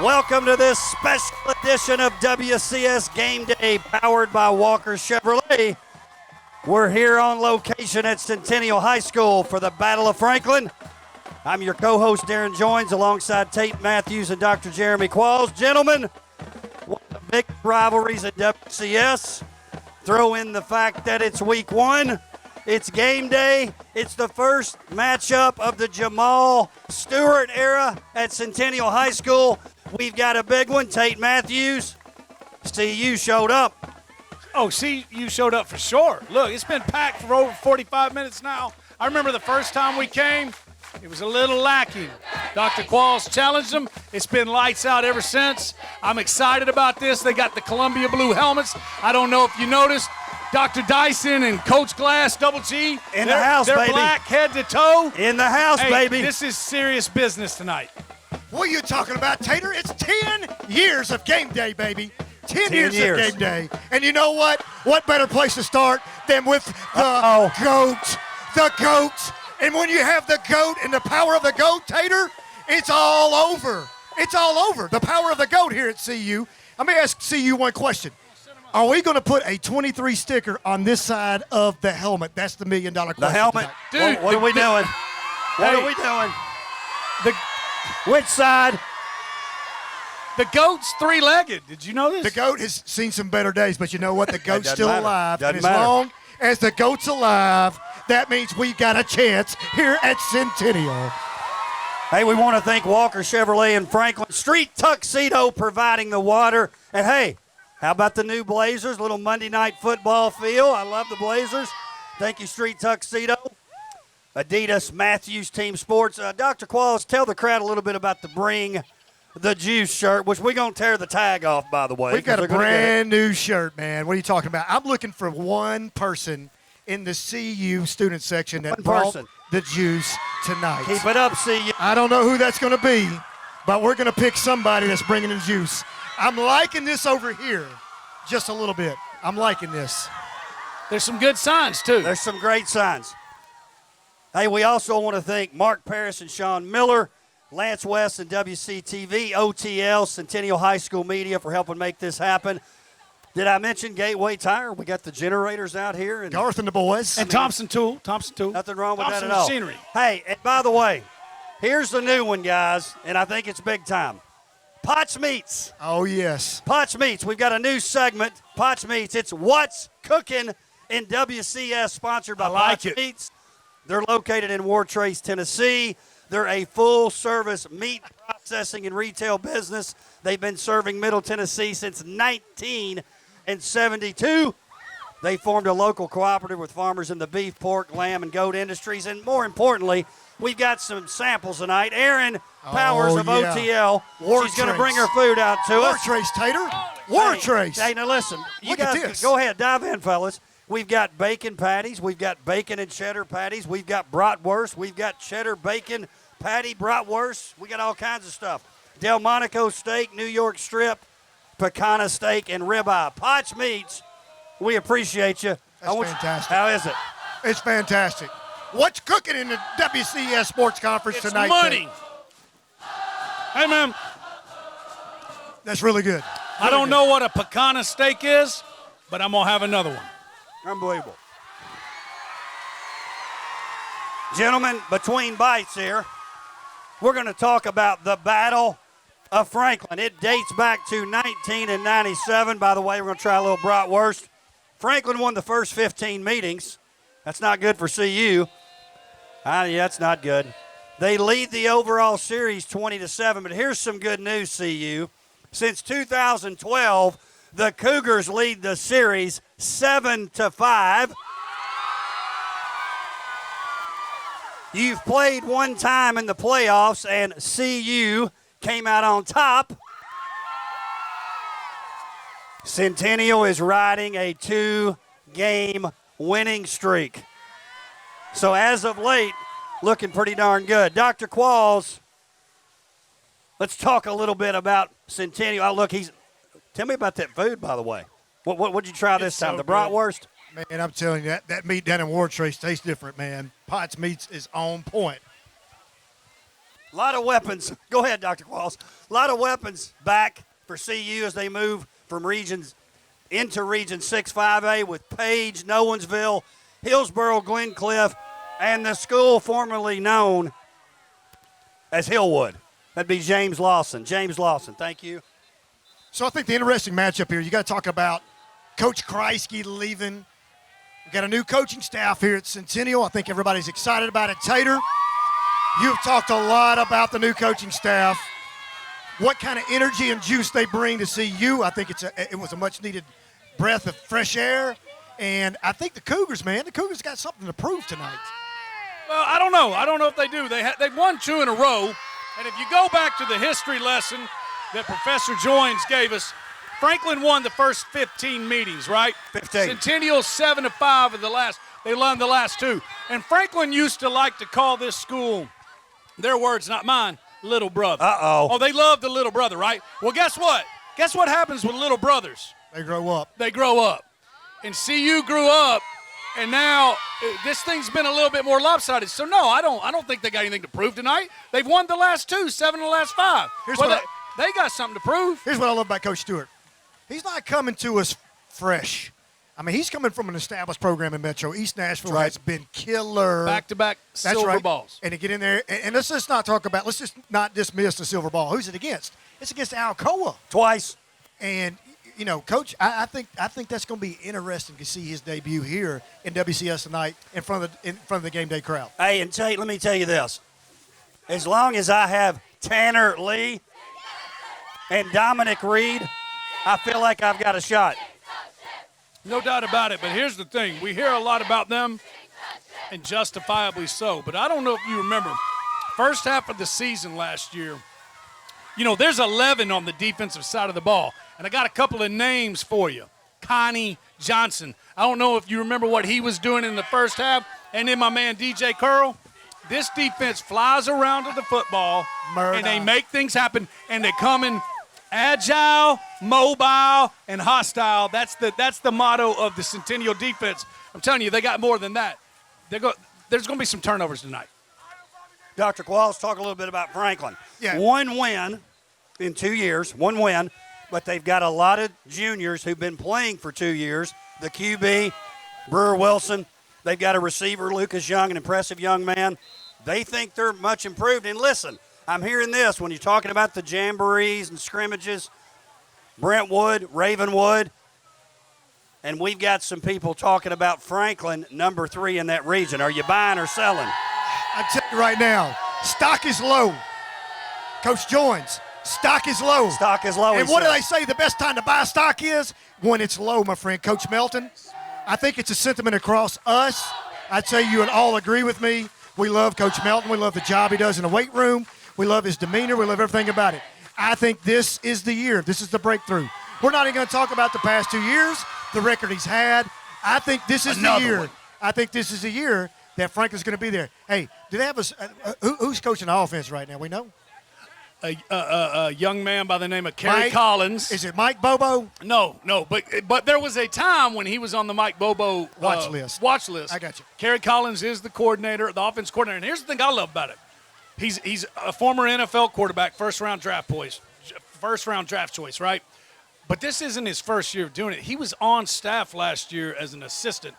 Welcome to this special edition of WCS Game Day, powered by Walker Chevrolet. We're here on location at Centennial High School for the Battle of Franklin. I'm your co-host, Darren Joins, alongside Tate Matthews and Dr. Jeremy Qualls. Gentlemen, one of the big rivalries at WCS. Throw in the fact that it's week one. It's game day. It's the first matchup of the Jamal Stewart era at Centennial High School. We've got a big one. Tate Matthews, CU showed up. Oh, CU showed up for sure. Look, it's been packed for over 45 minutes now. I remember the first time we came, it was a little lacking. Dr. Qualls challenged them. It's been lights out ever since. I'm excited about this. They got the Columbia blue helmets. I don't know if you noticed. Dr. Dyson and Coach Glass, Double G. In the house, they're baby. Black head to toe. In the house, hey, baby. This is serious business tonight. What are you talking about, Tater? It's 10 years of game day, baby. 10 years of game day. And you know what? What better place to start than with the GOAT? The GOAT. And when you have the GOAT and the power of the GOAT, Tater, it's all over. It's all over. The power of the GOAT here at CU. Let me ask CU one question. Are we going to put a 23 sticker on this side of the helmet? That's the $1 million question. The helmet? Dude, what are we doing? What are we doing? Which side? The GOAT's three-legged. Did you know this? The GOAT has seen some better days, but you know what? The GOAT's still matter. alive. Doesn't And as matter. long as the GOAT's alive, that means we got a chance here at Centennial. Hey, we want to thank Walker Chevrolet and Franklin Street Tuxedo providing the water. And hey, how about the new Blazers? Little Monday night football feel. I love the Blazers. Thank you, Street Tuxedo. Adidas, Matthews Team Sports. Dr. Qualls, tell the crowd a little bit about the Bring the Juice shirt, which we're going to tear the tag off, by the way. We've got a brand new shirt, man. What are you talking about? I'm looking for one person in the CU student section that brought the juice tonight. Keep it up, CU. I don't know who that's going to be, but we're going to pick somebody that's bringing the juice. I'm liking this over here just a little bit. I'm liking this. There's some good signs, too. There's some great signs. Hey, we also want to thank Mark Paris and Sean Miller, Lance West and WCTV, OTL, Centennial High School Media for helping make this happen. Did I mention Gateway Tire? We got the generators out here. And Garth and the boys. And Thompson Tool. Nothing wrong with Thompson that at all. Machinery. Hey, and by the way, here's the new one, guys, and I think it's big time. Potts Meats. Oh, yes. Potts Meats. We've got a new segment, Potts Meats. It's What's Cooking in WCS, sponsored by Potts Meats. They're located in War Trace, Tennessee. They're a full-service meat processing and retail business. They've been serving Middle Tennessee since 1972. They formed a local cooperative with farmers in the beef, pork, lamb, and goat industries. And more importantly, we've got some samples tonight. Erin Powers of OTL. She's going to bring her food out to us. War Trace, Tater. War Trace. Hey, now listen. You Look at guys, this. go ahead. Dive in, fellas. We've got bacon patties. We've got bacon and cheddar patties. We've got bratwurst. We've got cheddar bacon patty bratwurst. We got all kinds of stuff. Delmonico steak, New York strip, pecana steak, and ribeye. Potts Meats, we appreciate you. That's fantastic. How is it? It's fantastic. What's cooking in the WCS Sports Conference It's tonight? money. Hey, man. That's really good. I don't know what a pecana steak is, but I'm going to have another one. Unbelievable. Gentlemen, between bites here, we're going to talk about the Battle of Franklin. It dates back to 1997. By the way, we're going to try a little bratwurst. Franklin won the first 15 meetings. That's not good for CU. Yeah, that's not good. They lead the overall series 20-7, but here's some good news, CU. Since 2012, the Cougars lead the series 7-5. You've played one time in the playoffs, and CU came out on top. Centennial is riding a 2-game winning streak. So as of late, looking pretty darn good. Dr. Qualls, let's talk a little bit about Centennial. Oh, look, tell me about that food, by the way. What'd you try this time? The bratwurst? Man, I'm telling you, that meat down in War Trace tastes different, man. Potts Meats is on point. A lot of weapons. Go ahead, Dr. Qualls. A lot of weapons back for CU as they move from regions into Region 6-5A with Page, Nowensville, Hillsboro, Glencliff, and the school formerly known as Hillwood. That'd be James Lawson. James Lawson, thank you. So I think the interesting matchup here, you got to talk about Coach Kreisky leaving. We got a new coaching staff here at Centennial. I think everybody's excited about it. Tater, you've talked a lot about the new coaching staff. What kind of energy and juice they bring to CU. I think it was a much-needed breath of fresh air. And I think the Cougars, man, the Cougars got something to prove tonight. Well, I don't know. I don't know if they do. They've won 2 in a row. And if you go back to the history lesson that Professor Joins gave us, Franklin won the first 15 meetings, right? 15. Centennial 7-5 of the last. They won the last 2. And Franklin used to like to call this school, their words, not mine, little brother. Uh-oh. Oh, they love the little brother, right? Well, guess what? Guess what happens with little brothers? They grow up. They grow up. And CU grew up, and now this thing's been a little bit more lopsided. So, no, I don't think they got anything to prove tonight. They've won the last 2, 7 of the last 5. They got something to prove. Here's what I love about Coach Stewart. He's not coming to us fresh. I mean, he's coming from an established program in Metro. East Nashville has been killer. Back-to-back silver balls. And to get in there, and let's just not dismiss the silver ball. Who's it against? It's against Alcoa. Twice. And, you know, Coach, I think that's going to be interesting to see his debut here in WCS tonight in front of the game day crowd. Hey, and Tate, let me tell you this. As long as I have Tanner Lee and Dominic Reed, I feel like I've got a shot. No doubt about it, but here's the thing. We hear a lot about them, and justifiably so, but I don't know if you remember, first half of the season last year, you know, there's 11 on the defensive side of the ball, and I got a couple of names for you. Connie Johnson. I don't know if you remember what he was doing in the first half, and then my man DJ Curl. This defense flies around to the football, and they make things happen, and they come in agile, mobile, and hostile. That's the motto of the Centennial defense. I'm telling you, they got more than that. There's going to be some turnovers tonight. Dr. Qualls, talk a little bit about Franklin. Yeah. 1 win in 2 years, 1 win, but they've got a lot of juniors who've been playing for 2 years. The QB, Brewer Wilson. They've got a receiver, Lucas Young, an impressive young man. They think they're much improved. And listen, I'm hearing this when you're talking about the jamborees and scrimmages, Brentwood, Ravenwood, and we've got some people talking about Franklin, number 3 in that region. Are you buying or selling? I'm telling you right now, stock is low. Coach Joins, stock is low. Stock is low. And what do they say the best time to buy stock is? When it's low, my friend. Coach Melton, I think it's a sentiment across us. I'd say you would all agree with me. We love Coach Melton. We love the job he does in the weight room. We love his demeanor. We love everything about it. I think this is the year. This is the breakthrough. We're not even going to talk about the past 2 years, the record he's had. I think this is the year. I think this is the year that Franklin's going to be there. Hey, do they have who's coaching the offense right now? We know? A young man by the name of Kerry Collins. Is it Mike Bobo? No, but there was a time when he was on the Mike Bobo watch list. I got you. Kerry Collins is the coordinator, the offense coordinator. And here's the thing I love about it. He's a former NFL quarterback, first round draft choice, right? But this isn't his first year of doing it. He was on staff last year as an assistant.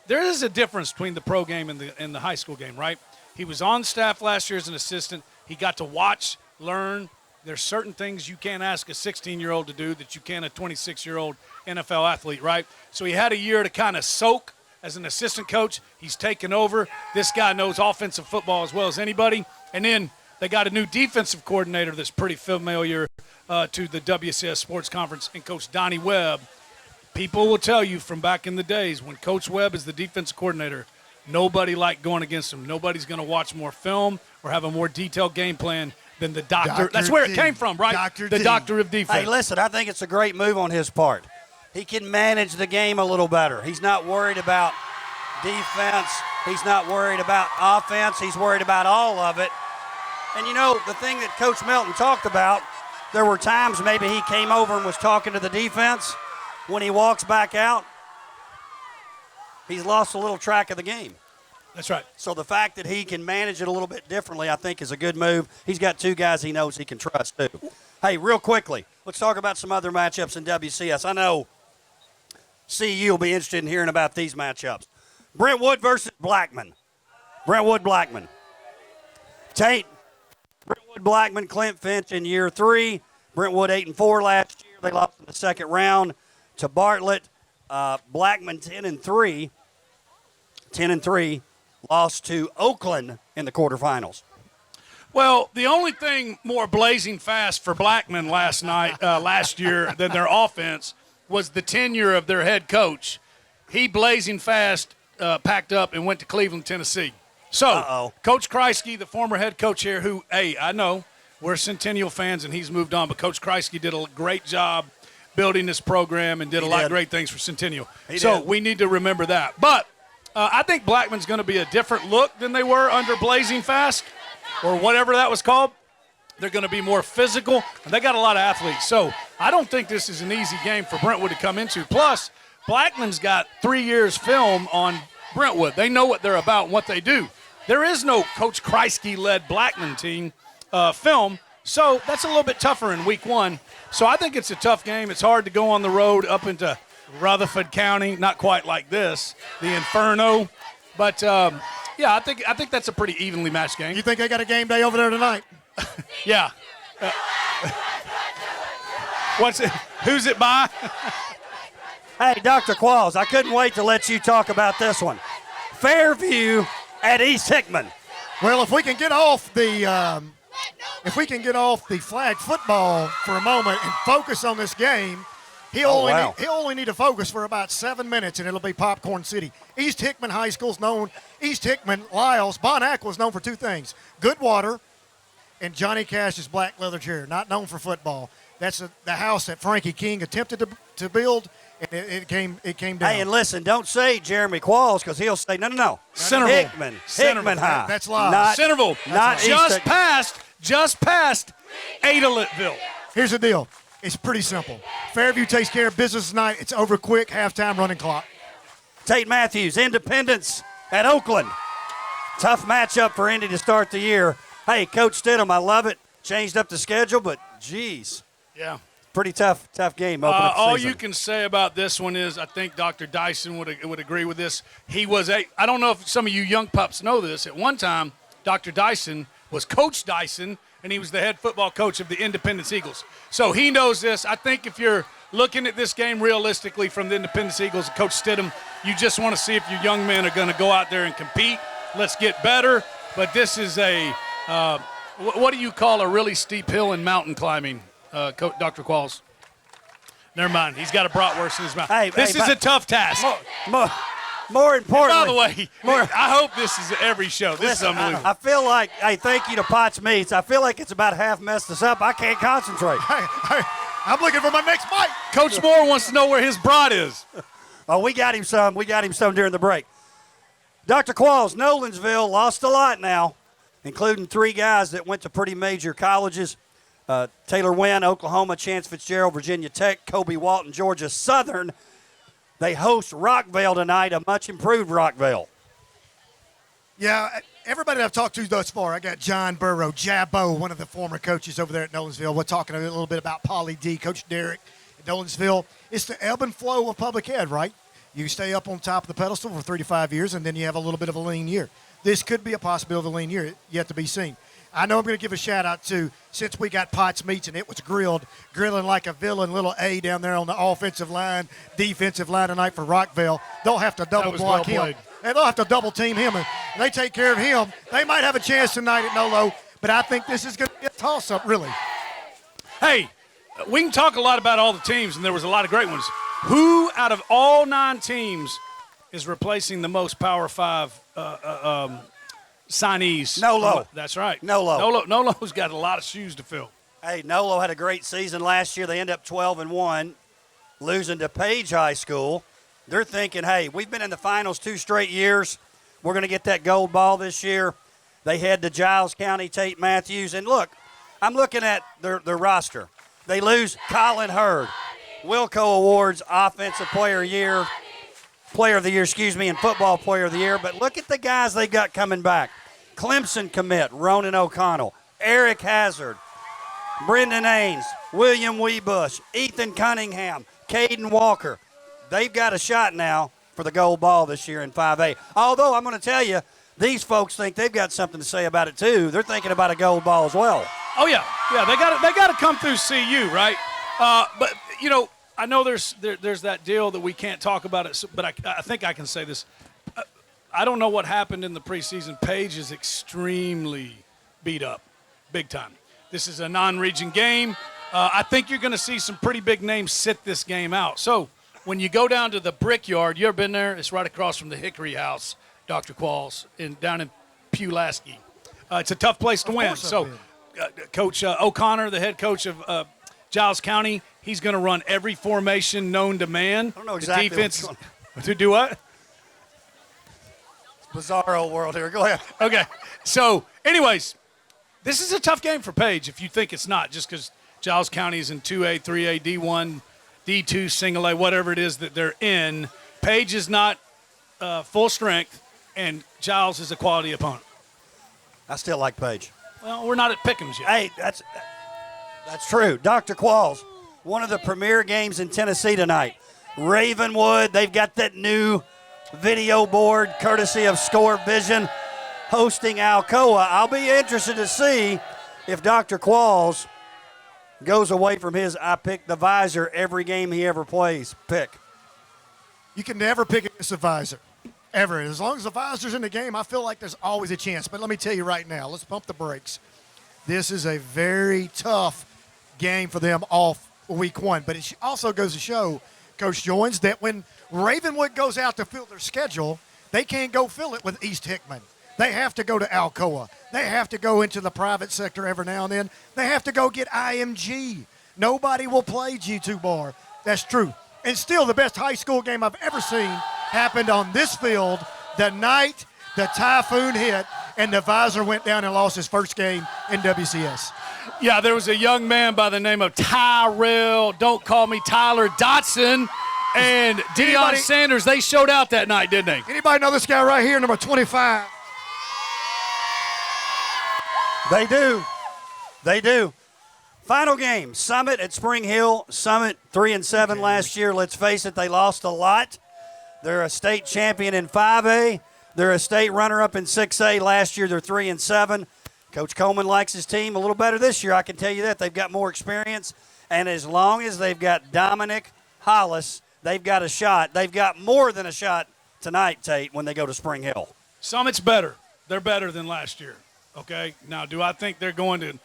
There is a difference between the pro game and the high school game, right? He was on staff last year as an assistant. He got to watch, learn. There's certain things you can't ask a 16-year-old to do that you can a 26-year-old NFL athlete, right? So he had a year to kind of soak as an assistant coach. He's taken over. This guy knows offensive football as well as anybody. And then they got a new defensive coordinator that's pretty familiar to the WCS Sports Conference, and Coach Donnie Webb. People will tell you from back in the days when Coach Webb is the defensive coordinator, nobody liked going against him. Nobody's going to watch more film or have a more detailed game plan than the doctor. That's where it came from, right? The doctor of defense. Hey, listen, I think it's a great move on his part. He can manage the game a little better. He's not worried about defense. He's not worried about offense. He's worried about all of it. And, you know, the thing that Coach Melton talked about, there were times maybe he came over and was talking to the defense. When he walks back out, he's lost a little track of the game. That's right. So the fact that he can manage it a little bit differently, I think, is a good move. He's got two guys he knows he can trust, too. Hey, real quickly, let's talk about some other matchups in WCS. I know CU will be interested in hearing about these matchups. Brentwood versus Blackman. Brentwood-Blackman. Tate, Brentwood-Blackman, Clint Finch in year 3. Brentwood 8-4 last year. They lost in the second round to Bartlett. Blackman 10-3. 10-3. Lost to Oakland in the quarterfinals. Well, the only thing more blazing fast for Blackman last year than their offense was the tenure of their head coach. He blazing fast packed up and went to Cleveland, Tennessee. So, Coach Kreisky, the former head coach here, who, hey, I know we're Centennial fans and he's moved on, but Coach Kreisky did a great job building this program and did a lot of great things for Centennial. We need to remember that. But I think Blackman's going to be a different look than they were under Blazing Fast or whatever that was called. They're going to be more physical, and they got a lot of athletes. So I don't think this is an easy game for Brentwood to come into. Plus, Blackman's got 3 years film on Brentwood. They know what they're about and what they do. There is no Coach Kreisky-led Blackman team film, so that's a little bit tougher in week 1. So I think it's a tough game. It's hard to go on the road up into Rutherford County, not quite like this, the Inferno. But, yeah, I think that's a pretty evenly matched game. You think they got a game day over there tonight? Yeah. Who's it by? Hey, Dr. Qualls, I couldn't wait to let you talk about this one. Fairview at East Hickman. Well, if we can get off the flag football for a moment and focus on this game, he'll only need to focus for about 7 minutes, and it'll be Popcorn City. East Hickman High School's known. East Hickman, Lyles, Bon Aqua's known for 2 things: good water and Johnny Cash's black leather chair. Not known for football. That's the house that Frankie King attempted to build. And it came down. Hey, and listen, don't say Jeremy Qualls because he'll say, no. Centerville. Hickman High. That's live. Not Centerville. Not just past Adaletville. Here's the deal. It's pretty simple. Fairview takes care of business tonight. It's over quick, halftime running clock. Tate Matthews, Independence at Oakland. Tough matchup for Indy to start the year. Hey, Coach Stidham, I love it. Changed up the schedule, but geez. Yeah. Pretty tough game opening up the all season. you can say about this one is I think Dr. Dyson would agree with this. I don't know if some of you young pups know this. At one time, Dr. Dyson was Coach Dyson, and he was the head football coach of the Independence Eagles. So he knows this. I think if you're looking at this game realistically from the Independence Eagles and Coach Stidham, you just want to see if your young men are going to go out there and compete. Let's get better. But this is what do you call a really steep hill in mountain climbing? Dr. Qualls. Never mind. He's got a bratwurst in his mouth. This is a tough task. More importantly. By the way, I hope this is every show. This is unbelievable. I feel like, thank you to Potts Meats. I feel like it's about half messed us up. I can't concentrate. I'm looking for my next bite. Coach Moore wants to know where his brat is. Oh, we got him some. We got him some during the break. Dr. Qualls, Nolensville lost a lot now, including 3 guys that went to pretty major colleges. Taylor Wynn, Oklahoma, Chance Fitzgerald, Virginia Tech, Kobe Walton, Georgia Southern. They host Rockville tonight, a much-improved Rockville. Yeah, everybody that I've talked to thus far, I got John Burrow, Jabbo, one of the former coaches over there at Nolensville. We're talking a little bit about Pauly D, Coach Derek at Nolensville. It's the ebb and flow of public ed, right? You stay up on top of the pedestal for 3 to 5 years, and then you have a little bit of a lean year. This could be a possibility of a lean year, yet to be seen. I know I'm going to give a shout-out to, since we got Potts Meats and it was grilling like a villain, little A down there on the offensive line, defensive line tonight for Rockville. They'll have to double block him. And they'll have to double team him, and they take care of him. They might have a chance tonight at Nolo, but I think this is going to be a toss-up, really. Hey, we can talk a lot about all the teams, and there was a lot of great ones. Who out of all 9 teams is replacing the most Power 5 signees? Nolo. That's right. Nolo's got a lot of shoes to fill. Hey, Nolo had a great season last year. They end up 12-1, losing to Page High School. They're thinking, hey, we've been in the finals 2 straight years. We're going to get that gold ball this year. They head to Giles County, Tate Matthews. And look, I'm looking at their roster. They lose Colin Hurd, Wilco Awards Offensive Player of the Year. player of the year, and football player of the year. But look at the guys they got coming back. Clemson commit, Ronan O'Connell, Eric Hazard, Brendan Ains, William Weebush, Ethan Cunningham, Caden Walker. They've got a shot now for the gold ball this year in 5A. Although I'm going to tell you, these folks think they've got something to say about it too. They're thinking about a gold ball as well. Oh yeah, they got to come through CU, right? But you know, I know there's that deal that we can't talk about it, but I think I can say this. I don't know what happened in the preseason. Page is extremely beat up, big time. This is a non-region game. I think you're going to see some pretty big names sit this game out. So when you go down to the Brickyard, you ever been there? It's right across from the Hickory House, Dr. Qualls, down in Pulaski. It's a tough place to win. So Coach O'Connor, the head coach of Giles County, he's going to run every formation known to man. I don't know exactly the defense to do what? Bizarro world here. Go ahead. Okay. So, anyways, this is a tough game for Page if you think it's not, just because Giles County is in 2A, 3A, D1, D2, single A, whatever it is that they're in. Page is not full strength, and Giles is a quality opponent. I still like Page. Well, we're not at Pick'ems yet. Hey, that's true. Dr. Qualls, one of the premier games in Tennessee tonight. Ravenwood, they've got that new video board courtesy of Score Vision hosting Alcoa. I'll be interested to see if Dr. Qualls goes away from his I pick the visor every game he ever plays pick. You can never pick against a visor, ever. As long as the visor's in the game, I feel like there's always a chance. But let me tell you right now, let's pump the brakes. This is a very tough game for them off week one. But it also goes to show, Coach Joins, that when Ravenwood goes out to fill their schedule, they can't go fill it with East Hickman. They have to go to Alcoa. They have to go into the private sector every now and then. They have to go get IMG. Nobody will play G2 Bar. That's true. And still, the best high school game I've ever seen happened on this field the night the typhoon hit and the visor went down and lost his first game in WCS. Yeah, there was a young man by the name of Tyrell, don't call me Tyler Dotson, and Deion Sanders. They showed out that night, didn't they? Anybody know this guy right here, number 25? They do. They do. Final game, Summit at Spring Hill. Summit 3-7 last year. Let's face it, they lost a lot. They're a state champion in 5A. They're a state runner-up in 6A. Last year, they're 3-7. Coach Coleman likes his team a little better this year. I can tell you that. They've got more experience. And as long as they've got Dominic Hollis, they've got a shot. They've got more than a shot tonight, Tate, when they go to Spring Hill. Summit's better. They're better than last year. Okay? Now, do I think they're going to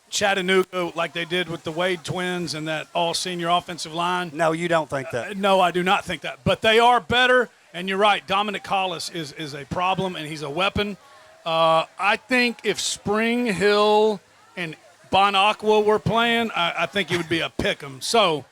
Chattanooga like they did with the Wade twins and that all-senior offensive line? No, you don't think that. No, I do not think that. But they are better, and you're right. Dominic Hollis is a problem, and he's a weapon. I think if Spring Hill and Bon Aqua were playing, I think it would be a pick 'em. So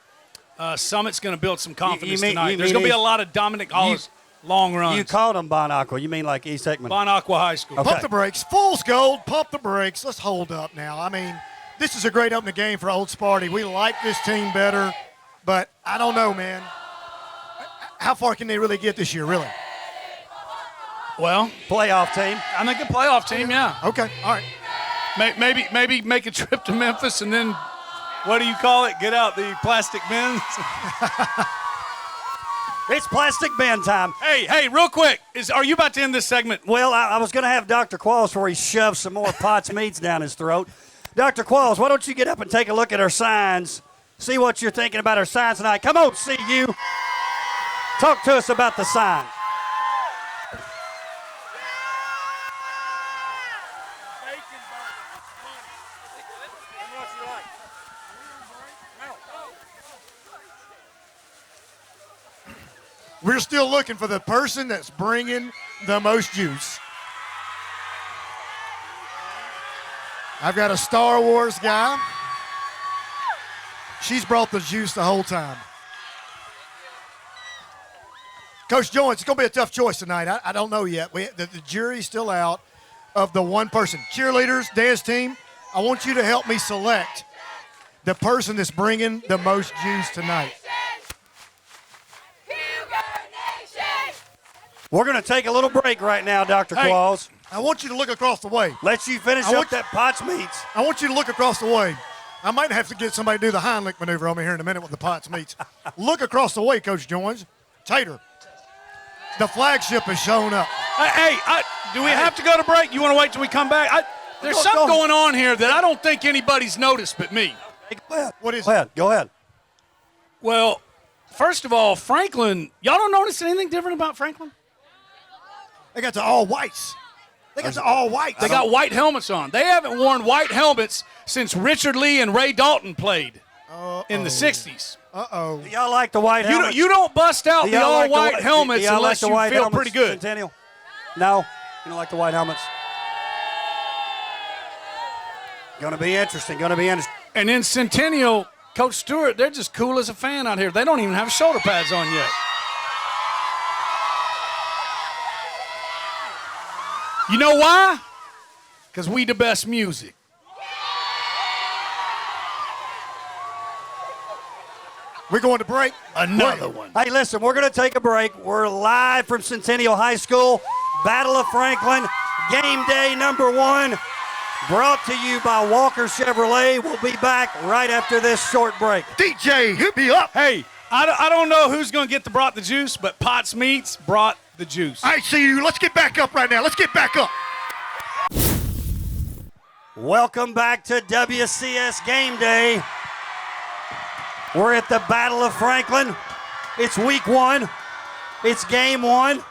Summit's going to build some confidence tonight. There's going to be a lot of Dominic Hollis long runs. You called them Bon Aqua. You mean like East Hickman? Bon Aqua High School. Okay. Pump the brakes. Fool's gold. Pump the brakes. Let's hold up now. I mean, this is a great opening game for Old Sparty. We like this team better, but I don't know, man. How far can they really get this year, really? Well, playoff team. I think a playoff team, yeah. Okay, all right. Maybe make a trip to Memphis and then, what do you call it? Get out the plastic bins. It's plastic bin time. Hey, real quick, are you about to end this segment? Well, I was going to have Dr. Qualls before he shoves some more Potts meats down his throat. Dr. Qualls, why don't you get up and take a look at our signs, see what you're thinking about our signs tonight. Come on, CU. Talk to us about the signs. We're still looking for the person that's bringing the most juice. I've got a Star Wars guy. She's brought the juice the whole time. Coach Jones, it's going to be a tough choice tonight. I don't know yet. The jury's still out of the one person. Cheerleaders, dance team, I want you to help me select the person that's bringing the most juice tonight. We're going to take a little break right now, Dr. Qualls. I want you to look across the way. Let you finish up that Potts meats. I want you to look across the way. I might have to get somebody to do the Heimlich maneuver on me here in a minute with the Potts meats. Look across the way, Coach Joins. Tater, the flagship has shown up. Hey, do we have to go to break? You want to wait till we come back? There's something going on here that I don't think anybody's noticed but me. Hey, go ahead. What is it? Go ahead. Well, first of all, Franklin, y'all don't notice anything different about Franklin? They got the all whites. They got white helmets on. They haven't worn white helmets since Richard Lee and Ray Dalton played in the 60s. Uh-oh. Do y'all like the white helmets? You don't bust out the all-white helmets unless you feel pretty good. Centennial? No? You don't like the white helmets? Going to be interesting. And in Centennial, Coach Stewart, they're just cool as a fan out here. They don't even have shoulder pads on yet. You know why? Because we the best music. We're going to break. Another one. Hey, listen, we're going to take a break. We're live from Centennial High School, Battle of Franklin, game day number 1, brought to you by Walker Chevrolet. We'll be back right after this short break. DJ, hit me up. Hey, I don't know who's going to get brought the juice, but Potts Meats brought the juice. I see you. Let's get back up right now. Let's get back up. Welcome back to WCS Game Day. We're at the Battle of Franklin. It's week 1. It's game 1.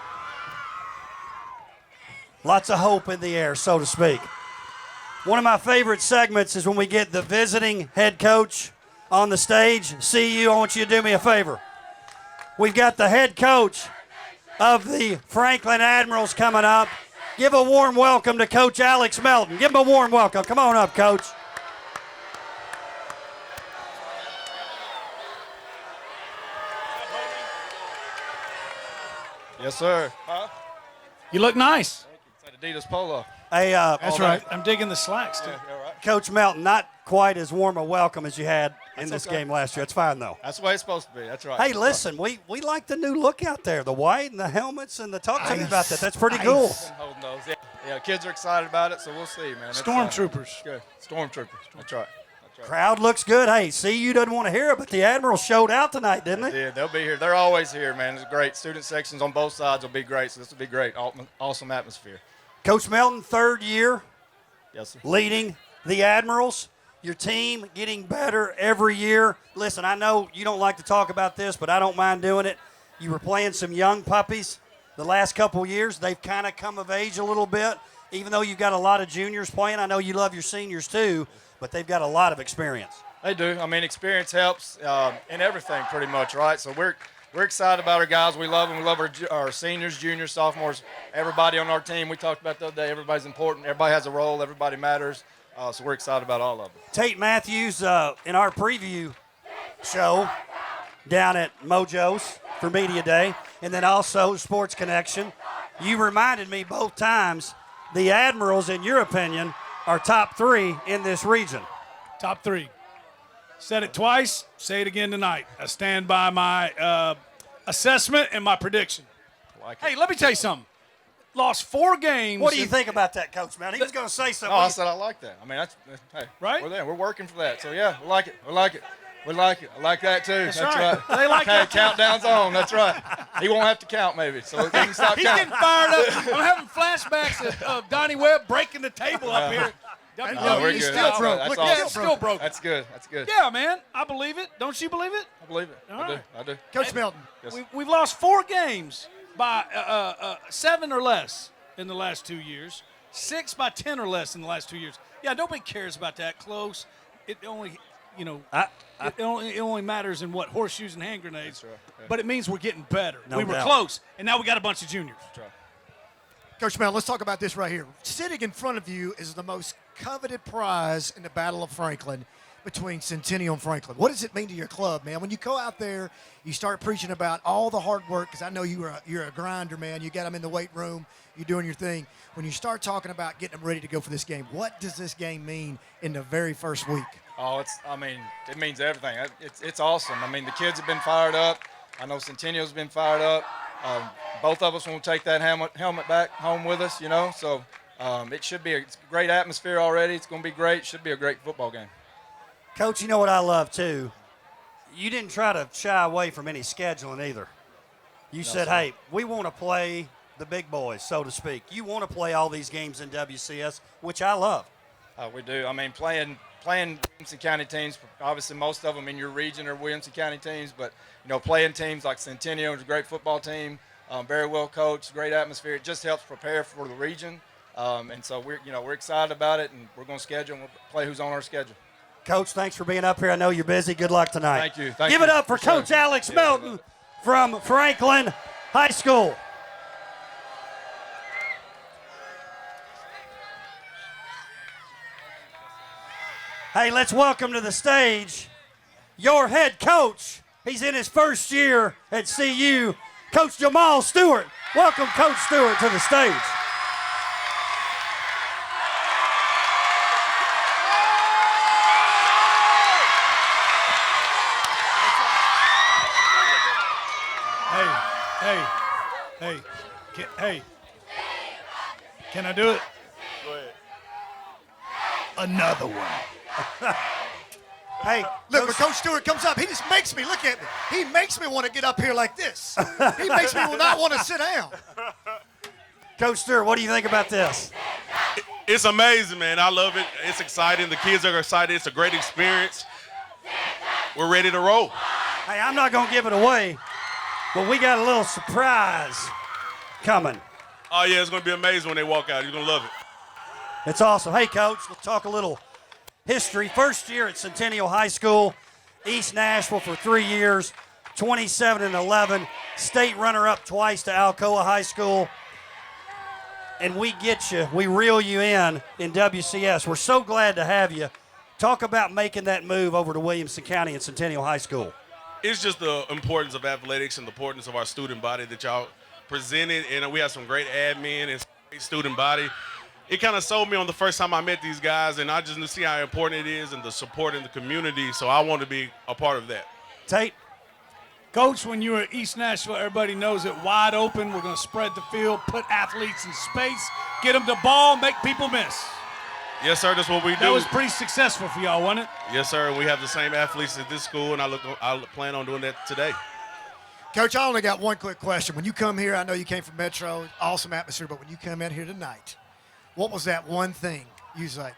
Lots of hope in the air, so to speak. One of my favorite segments is when we get the visiting head coach on the stage. CU, I want you to do me a favor. We've got the head coach of the Franklin Admirals coming up. Give a warm welcome to Coach Alex Melton. Give him a warm welcome. Come on up, Coach. Yes, sir. Huh? You look nice. It's like Adidas Polo. Hey, That's right. I'm digging the slacks, too. Yeah, right. Coach Melton, not quite as warm a welcome as you had in this game last year. It's fine, though. That's the way it's supposed to be. That's right. Hey, listen, we like the new look out there, the white and the helmets, and the talk to me about that. That's pretty cool. Been holding those. Yeah, kids are excited about it, so we'll see, man. Stormtroopers. Good. Stormtroopers. That's right. Crowd looks good. Hey, CU doesn't want to hear it, but the Admirals showed out tonight, didn't they? Yeah, they'll be here. They're always here, man. It's great. Student sections on both sides will be great, so this will be great. Awesome atmosphere. Coach Melton, 3rd year Yes, sir. leading the Admirals. Your team getting better every year. Listen, I know you don't like to talk about this, but I don't mind doing it. You were playing some young puppies the last couple years. They've kind of come of age a little bit, even though you've got a lot of juniors playing. I know you love your seniors too, but they've got a lot of experience. They do. I mean, experience helps in everything pretty much, right? So we're excited about our guys. We love them. We love our seniors, juniors, sophomores, everybody on our team. We talked about the other day. Everybody's important. Everybody has a role. Everybody matters. So we're excited about all of them. Tate Matthews, in our preview show down at Mojo's for Media Day, and then also Sports Connection, you reminded me both times the Admirals, in your opinion, are top 3 in this region. Top 3. Said it twice, say it again tonight. I stand by my assessment and my prediction. Hey, let me tell you something. Lost 4 games. What do you think about that, Coach, man? He was going to say something. Oh, I said I like that. I mean, hey, right? We're there. We're working for that. So, yeah, we like it. We like it. We like it. I like that, too. That's right. They like that. Countdown's on. That's right. He won't have to count, maybe. So he can stop He's counting. getting fired up. I'm having flashbacks of Donnie Webb breaking the table up here. We're He's good. still broke. That's Look, awesome. Still broke. That's good. That's good. Yeah, man. I believe it. Don't you believe it? I believe it. All I do. Coach Melton. Yes. We've lost 4 games by 7 or less in the last 2 years. 6 by 10 or less in the last 2 years. Yeah, nobody cares about that close. It only, it only matters in what, horseshoes and hand grenades. That's right. Yeah. But it means we're getting better. No we were doubt. close, and now we got a bunch of juniors. That's right. Coach Melton, let's talk about this right here. Sitting in front of you is the most coveted prize in the Battle of Franklin between Centennial and Franklin. What does it mean to your club, man? When you go out there, you start preaching about all the hard work, because I know you're a grinder, man. You got them in the weight room. You're doing your thing. When you start talking about getting them ready to go for this game, what does this game mean in the very first week? Oh, it means everything. It's awesome. I mean, the kids have been fired up. I know Centennial's been fired up. Both of us want to take that helmet back home with us, you know. So it should be a great atmosphere already. It's going to be great. It should be a great football game. Coach, you know what I love, too? You didn't try to shy away from any scheduling either. You said, hey, we want to play the big boys, so to speak. You want to play all these games in WCS, which I love. We do. I mean, playing Williamson County teams, obviously most of them in your region are Williamson County teams, but, you know, playing teams like Centennial is a great football team, very well coached, great atmosphere. It just helps prepare for the region. And so we're excited about it, and we're going to schedule and we'll play who's on our schedule. Coach, thanks for being up here. I know you're busy. Good luck tonight. Thank you. Give it up for Coach Alex Melton from Franklin High School. Hey, let's welcome to the stage your head coach. He's in his first year at CU, Coach Jamal Stewart. Welcome, Coach Stewart, to the stage. Hey, can I do it? Go ahead. Another one. Hey, look, when Coach Stewart comes up, he just makes me, look at me. He makes me want to get up here like this. He makes me not want to sit down. Coach Stewart, what do you think about this? It's amazing, man. I love it. It's exciting. The kids are excited. It's a great experience. We're ready to roll. Hey, I'm not going to give it away, but we got a little surprise coming. Oh, yeah, it's going to be amazing when they walk out. You're going to love it. It's awesome. Hey, Coach, let's talk a little history. First year at Centennial High School, East Nashville for 3 years, 27-11, state runner-up twice to Alcoa High School. And we get you, we reel you in WCS. We're so glad to have you. Talk about making that move over to Williamson County and Centennial High School. It's just the importance of athletics and the importance of our student body that y'all presented. And we have some great admin and great student body. It kind of sold me on the first time I met these guys, and I just see how important it is and the support in the community. So I want to be a part of that. Tate? Coach, when you were at East Nashville, everybody knows it wide open. We're going to spread the field, put athletes in space, get them the ball, make people miss. Yes, sir, that's what we do. That was pretty successful for y'all, wasn't it? Yes, sir, and we have the same athletes at this school, and I plan on doing that today. Coach, I only got one quick question. When you come here, I know you came from Metro, awesome atmosphere, but when you come in here tonight, what was that one thing you was like,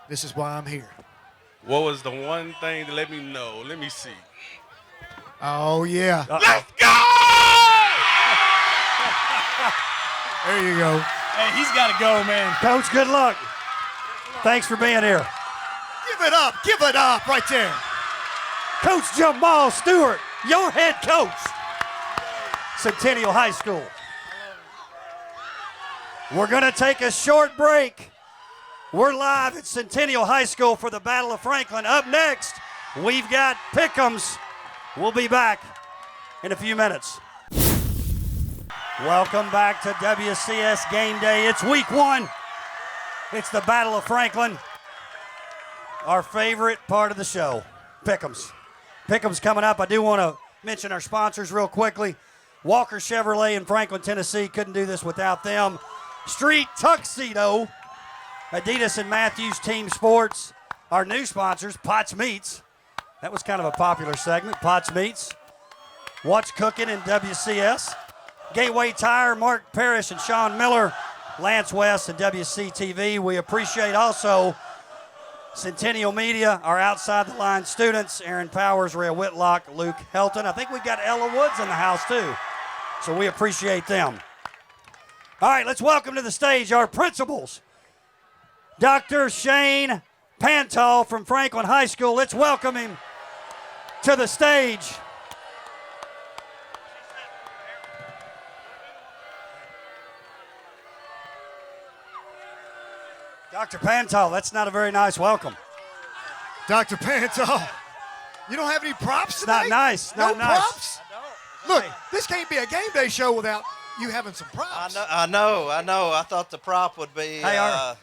this is why I'm here? What was the one thing that let me know? Let me see. Oh, yeah. Let's go! There you go. Hey, he's got to go, man. Coach, good luck. Thanks for being here. Give it up right there. Coach Jamal Stewart, your head coach, Centennial High School. We're going to take a short break. We're live at Centennial High School for the Battle of Franklin. Up next, we've got Pick'ems. We'll be back in a few minutes. Welcome back to WCS Game Day. It's week one. It's the Battle of Franklin. Our favorite part of the show, Pick'ems. Pick'ems coming up. I do want to mention our sponsors real quickly. Walker Chevrolet in Franklin, Tennessee. Couldn't do this without them. Street Tuxedo. Adidas and Matthews Team Sports. Our new sponsors, Potts Meats. That was kind of a popular segment, Potts Meats. What's Cooking in WCS. Gateway Tire, Mark Parrish and Sean Miller. Lance West and WCTV. We appreciate also Centennial Media, our outside the line students, Aaron Powers, Rhea Whitlock, Luke Helton. I think we've got Ella Woods in the house too, so we appreciate them. All right, let's welcome to the stage our principals. Dr. Shane Pantal from Franklin High School. Let's welcome him to the stage. Dr. Pantal, that's not a very nice welcome. Dr. Pantal, you don't have any props tonight? Not nice. No Not nice. props? Look, this can't be a game day show without you having some props. I know. I thought the prop would be Hey,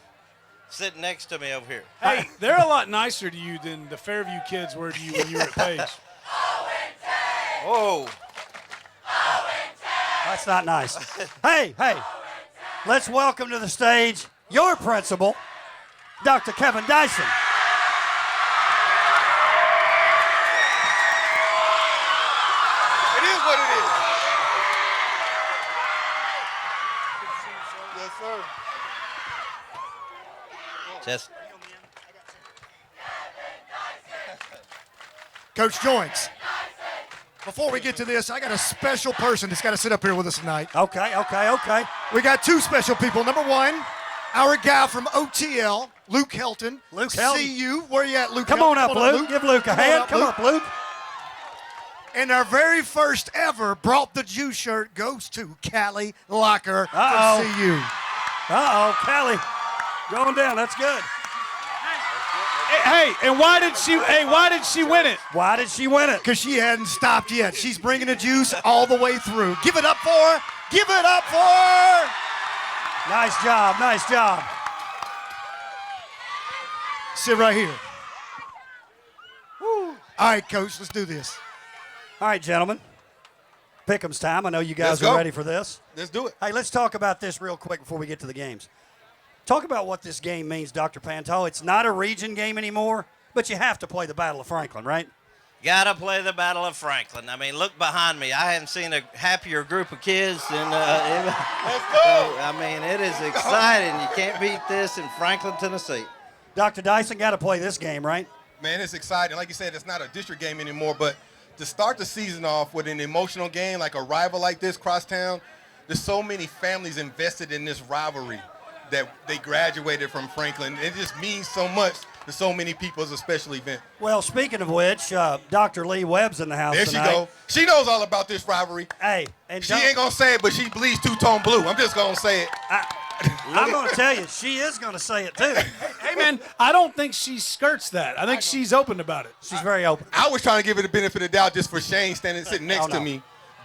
sitting next to me over here. Hey, they're a lot nicer to you than the Fairview kids were to you when you were at Page. Whoa. That's not nice. Hey, let's welcome to the stage your principal, Dr. Kevin Dyson. It is what it is. Yes, sir. Just Coach Joints, before we get to this, I got a special person that's got to sit up here with us tonight. Okay. We got two special people. Number one, our guy from OTL, Luke Helton. Luke Helton. See you. Where you at, Luke? Come on up, Luke. Give Luke a hand. Come up, Luke. And our very first ever Brought the Juice shirt goes to Callie Locker Uh-oh. from CU. Callie. Going down. That's good. Hey, and why did she win it? Why did she win it? Because she hadn't stopped yet. She's bringing the juice all the way through. Give it up for her. Give it up for her. Nice job. Nice job. Sit right here. Woo. All right, Coach, let's do this. All right, gentlemen. Pick'em's time. I know you guys Let's are go. ready for this. Let's do it. Hey, let's talk about this real quick before we get to the games. Talk about what this game means, Dr. Pantal. It's not a region game anymore, but you have to play the Battle of Franklin, right? gotta play the Battle of Franklin. I mean, look behind me. I haven't seen a happier group of kids than. Let's go. So, I mean, it is exciting. You can't beat this in Franklin, Tennessee. Dr. Dyson got to play this game, right? Man, it's exciting. Like you said, it's not a district game anymore, but to start the season off with an emotional game like a rival like this, crosstown, there's so many families invested in this rivalry that they graduated from Franklin. It just means so much to so many people. It's a special event. Well, speaking of which, Dr. Lee Webb's in the house There tonight. she go. She knows all about this rivalry. Hey, and She ain't going to say it, but she bleeds two-tone blue. I'm just going to say it. I'm going to tell you, she is going to say it too. Hey, man, I don't think she skirts that. I think she's open about it. She's very open. I was trying to give her the benefit of the doubt just for Shane sitting next to me.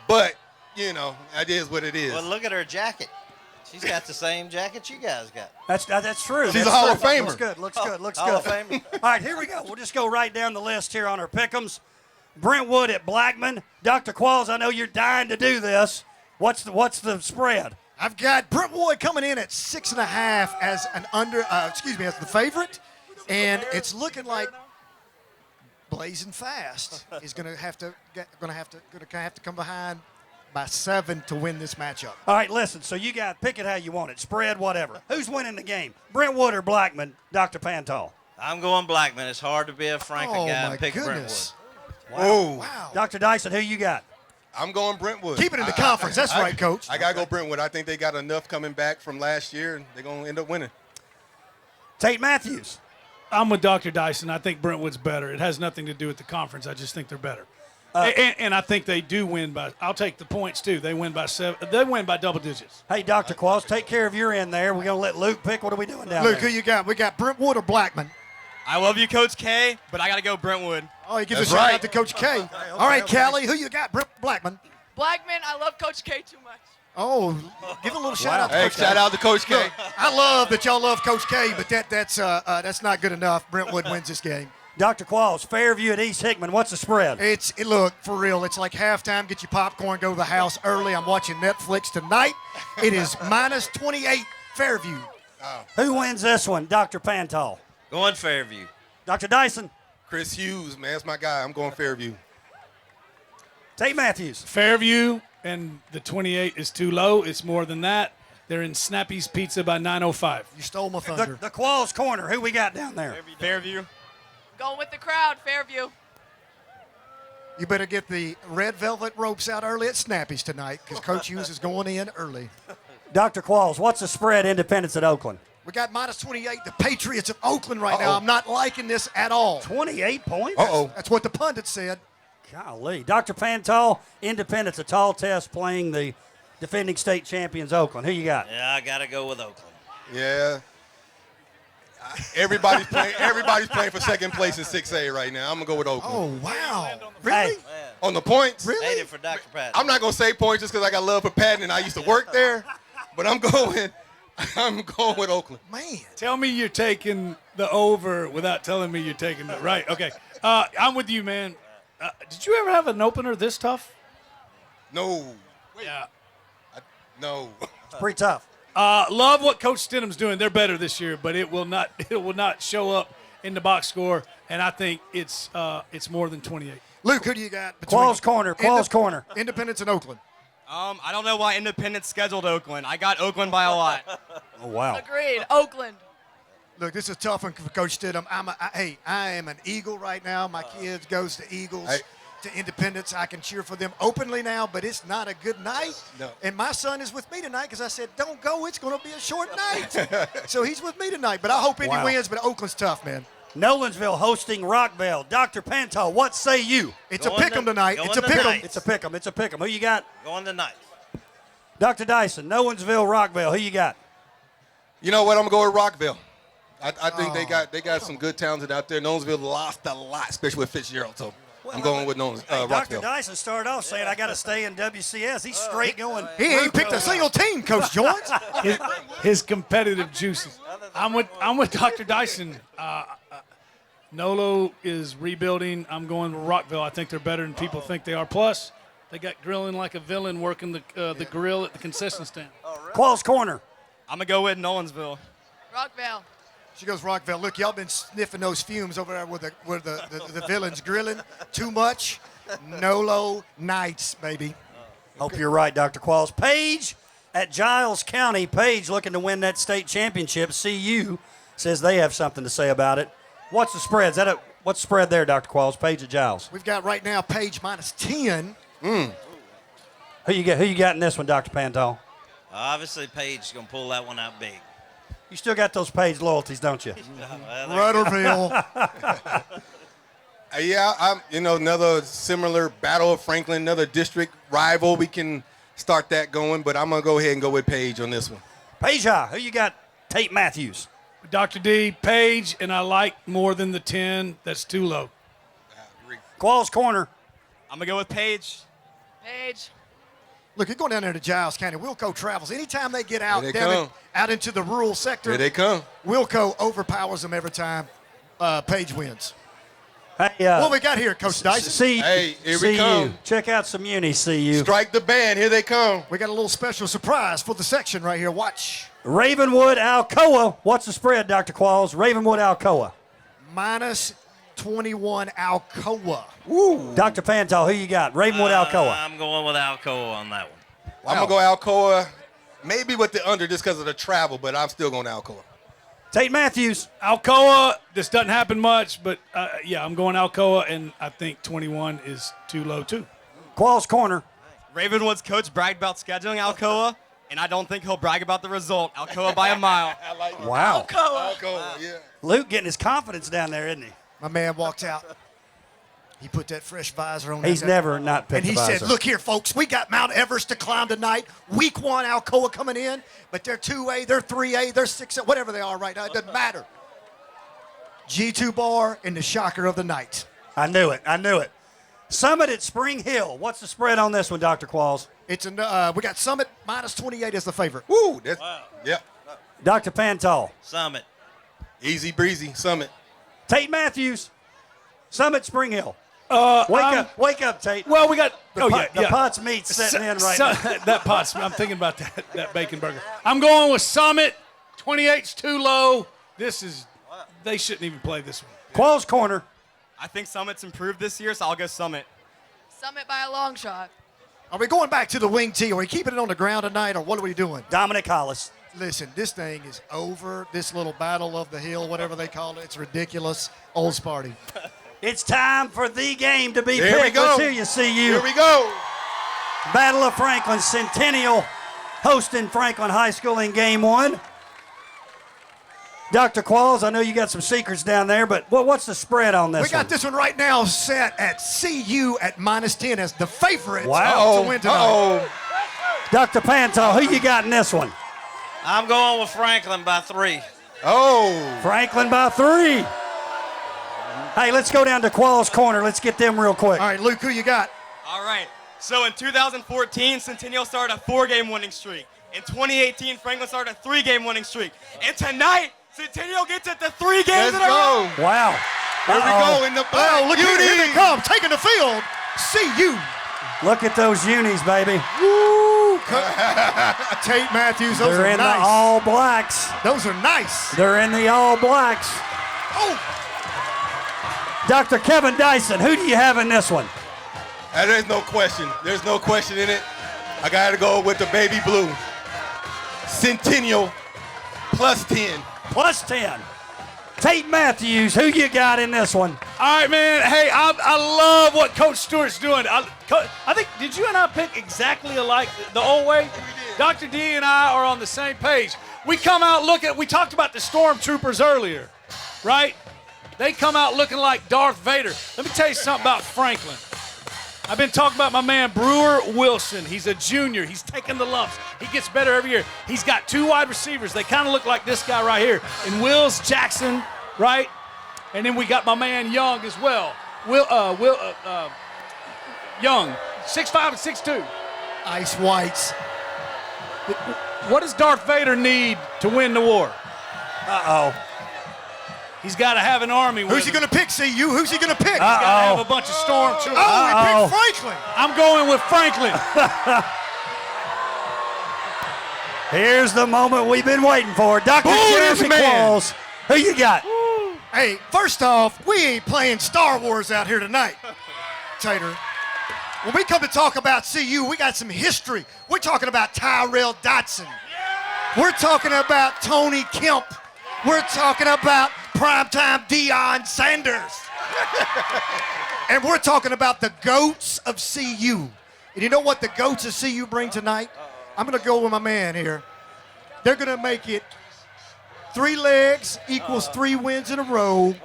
But, you know, it is what it is. Well, look at her jacket. She's got the same jacket you guys got. That's true. She's That's a Hall true. of Famer. Looks good. Looks good. Looks Hall of good. Famer. All right, here we go. We'll just go right down the list here on our pick'ems. Brentwood at Blackman. Dr. Qualls, I know you're dying to do this. What's the spread? I've got Brentwood coming in at 6.5 as an as the favorite, and it's looking like Blazing Fast is going to have to come behind by 7 to win this matchup. All right, listen. So you got pick it how you want it. Spread, whatever. Who's winning the game? Brentwood or Blackman? Dr. Pantal. I'm going Blackman. It's hard to be a Franklin guy my and pick goodness. Whoa. Wow. Dr. Dyson, who you got? I'm going Brentwood. Keep it in the conference. That's right, Coach. I got to go Brentwood. I think they got enough coming back from last year, and they're going to end up winning. Tate Matthews. I'm with Dr. Dyson. I think Brentwood's better. It has nothing to do with the conference. I just think they're better. And I think they do win by. I'll take the points too. They win by 7. They win by double digits. Hey, Dr. Qualls, take care of your end there. We're going to let Luke pick. What are we doing down Luke, there? who you got? We got Brentwood or Blackman? I love you, Coach K, but I got to go Brentwood. Oh, he gives That's a shout right. out to Coach K. All right, Callie, who you got? Blackman. Blackman, I love Coach K too much. Oh, give a little shout out to Hey, Coach K. shout out to Coach K. I love that y'all love Coach K, but that's not good enough. Brentwood wins this game. Dr. Qualls, Fairview at East Hickman. What's the spread? Look, for real, it's like halftime. Get your popcorn, go to the house early. I'm watching Netflix tonight. It is minus 28 Fairview. Who wins this one? Dr. Pantal. Going Fairview. Dr. Dyson. Chris Hughes, man, that's my guy. I'm going Fairview. Tate Matthews. Fairview and the 28 is too low. It's more than that. They're in Snappy's Pizza by 9:05. You stole my thunder. The Qualls corner. Who we got down there? Fairview. Going with the crowd, Fairview. You better get the red velvet ropes out early at Snappy's tonight because Coach Hughes is going in early. Dr. Qualls, what's the spread? Independence at Oakland. We got minus 28, the Patriots of Oakland right now. I'm not liking this at all. 28 points? Uh-oh. That's what the pundit said. Golly. Dr. Pantal, Independence, a tall test playing the defending state champions Oakland. Who you got? Yeah, I got to go with Oakland. Yeah. Everybody's playing for second place in 6A right now. I'm going to go with Oakland. Oh, wow. Hey, Really? On the points? Really? Hated for Dr. Patton. I'm not going to say points just because I got love for Patton and I used to work there, but I'm going with Oakland. Man. Tell me you're taking the over without telling me you're taking the right. Okay. I'm with you, man. Did you ever have an opener this tough? No. Yeah. No. It's pretty tough. Love what Coach Stidham's doing. They're better this year, but it will not show up in the box score, and I think it's more than 28. Luke, who do you got? Qualls corner. Independence and Oakland. I don't know why Independence scheduled Oakland. I got Oakland by a lot. Oh, wow. Agreed. Oakland. Look, this is a tough one for Coach Stidham. I am an Eagle right now. My kids goes to Eagles, to Independence. I can cheer for them openly now, but it's not a good night. No. And my son is with me tonight because I said, don't go. It's going to be a short night. So he's with me tonight. But I hope Indy wins, but Oakland's tough, man. Nolensville hosting Rockville. Dr. Panto, what say you? It's a pick 'em tonight. It's a pick 'em. It's a pick 'em. It's a pick 'em. Who you got? Going the Knights. Dr. Dyson, Nolensville, Rockville. Who you got? You know what? I'm going to go with Rockville. I think they got some good talented out there. Nolensville lost a lot, especially with Fitzgerald. So I'm going with Dr. Rockville. Dyson started off saying, I got to stay in WCS. He's straight going. He ain't picked a single team, Coach Jones. His competitive juices. I'm with Dr. Dyson. Nolo is rebuilding. I'm going with Rockville. I think they're better than people think they are. Plus, they got grilling like a villain working the grill at the concession stand. Qualls corner. I'm going to go with Nolensville. Rockville. She goes Rockville. Look, y'all been sniffing those fumes over there where the villains grilling too much. Nolo Knights, baby. Hope you're right, Dr. Qualls. Page at Giles County. Page looking to win that state championship. CU says they have something to say about it. What's the spread? What's the spread there, Dr. Qualls? Page at Giles. We've got right now Page minus 10. Who you got in this one, Dr. Panto? Obviously, Paige is going to pull that one out big. You still got those Page loyalties, don't you? Rudderville. I'm another similar Battle of Franklin, another district rival. We can start that going, but I'm going to go ahead and go with Page on this one. Page High. Who you got? Tate Matthews. Dr. D, Page, and I like more than the 10. That's too low. Qualls corner. I'm going to go with Page. Page. Look, you're going down there to Giles County. Wilco travels. Anytime they get out out into the rural sector, Here they come. Wilco overpowers them every time Page wins. Hey, What we got here, Coach Dyson? Hey, here we come. Check out some uni, CU. Strike the band. Here they come. We got a little special surprise for the section right here. Watch. Ravenwood, Alcoa. What's the spread, Dr. Qualls? Ravenwood, Alcoa. Minus 21 Alcoa. Woo. Dr. Panto, who you got? Ravenwood, Alcoa. I'm going with Alcoa on that one. I'm going to go Alcoa, maybe with the under just because of the travel, but I'm still going Alcoa. Tate Matthews. Alcoa, this doesn't happen much, but I'm going Alcoa, and I think 21 is too low too. Qualls corner. Ravenwood's coach bragged about scheduling Alcoa, and I don't think he'll brag about the result. Alcoa by a mile. I like it. Wow. Alcoa, yeah. Luke getting his confidence down there, isn't he? My man walked out. He put that fresh visor on. He's never not picked And he the visor. said, look here, folks, we got Mount Everest to climb tonight. Week 1, Alcoa coming in, but they're 2A, they're 3A, they're 6A, whatever they are right now. It doesn't matter. G2 bar and the shocker of the night. I knew it. Summit at Spring Hill. What's the spread on this one, Dr. Qualls? We got Summit minus 28 as the favorite. Woo, yep. Dr. Pantal. Summit. Easy breezy, Summit. Tate Matthews. Summit Spring Hill. Wake up, Tate. Well, we got The pot's meat setting in right now. That pot's. I'm thinking about that bacon burger. I'm going with Summit. 28's too low. They shouldn't even play this one. Qualls corner. I think Summit's improved this year, so I'll go Summit. Summit by a long shot. Are we going back to the wing tee? Are we keeping it on the ground tonight, or what are we doing? Dominic Hollis. Listen, this thing is over. This little battle of the hill, whatever they call it, it's ridiculous. Old Sparty. It's time for the game to be Here picked. we go. Let's hear you, CU. Here we go. Battle of Franklin. Centennial hosting Franklin High School in game 1. Dr. Qualls, I know you got some secrets down there, but what's the spread on this We got this one right now set at CU at minus 10 as the favorite to win tonight. Dr. Pantal, who you got in this one? I'm going with Franklin by 3. Franklin by 3. Hey, let's go down to Qualls corner. Let's get them real quick. All right, Luke, who you got? All right. So in 2014, Centennial started a 4-game winning streak. In 2018, Franklin started a 3-game winning streak. And tonight, Centennial gets it to 3 games in a row. Wow. Here we go in the Oh, look here they come, taking the field. CU. Look at those unis, baby. Woo! Tate Matthews, those They're are in nice. the All Blacks. Those are nice. They're in the All Blacks. Oh! Dr. Kevin Dyson, who do you have in this one? There's no question. There's no question in it. I got to go with the baby blue. Centennial plus 10. Plus 10. Tate Matthews, who you got in this one? All right, man. Hey, I love what Coach Stewart's doing. I think, did you and I pick exactly alike the old way? Dr. D and I are on the same page. We come out we talked about the stormtroopers earlier, right? They come out looking like Darth Vader. Let me tell you something about Franklin. I've been talking about my man Brewer Wilson. He's a junior. He's taking the lumps. He gets better every year. He's got 2 wide receivers. They kind of look like this guy right here. And Wills Jackson, right? And then we got my man Young as well. Young, 6'5" and 6'2". Ice Whites. What does Darth Vader need to win the war? Uh-oh. He's got to have an army with Who's he him. going to pick, CU? Who's he going to pick? He's got to have a bunch of stormtroopers. Oh, he picked Franklin. I'm going with Franklin. Here's the moment we've been waiting for. Dr. this Jeremy man. Qualls, who you got? Hey, first off, we ain't playing Star Wars out here tonight, Tater. When we come to talk about CU, we got some history. We're talking about Tyrell Dotson. We're talking about Tony Kemp. We're talking about primetime Deion Sanders. And we're talking about the GOATs of CU. And you know what the GOATs of CU bring tonight? I'm going to go with my man here. They're going to make it 3 legs equals 3 wins in a row.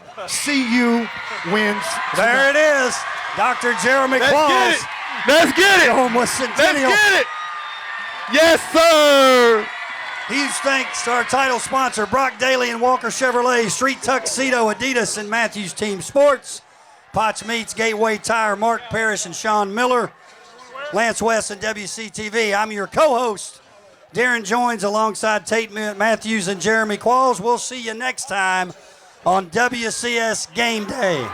CU wins. There it is. Dr. Jeremy Qualls. Let's get it. Going with Centennial. Let's get it. Yes, sir. Huge thanks to our title sponsor, Brock Daly and Walker Chevrolet, Street Tuxedo, Adidas, and Matthews Team Sports, Potts Meats, Gateway Tire, Mark Parrish and Sean Miller, Lance West and WCTV. I'm your co-host, Darren Joins, alongside Tate Matthews and Jeremy Qualls. We'll see you next time on WCS Game Day.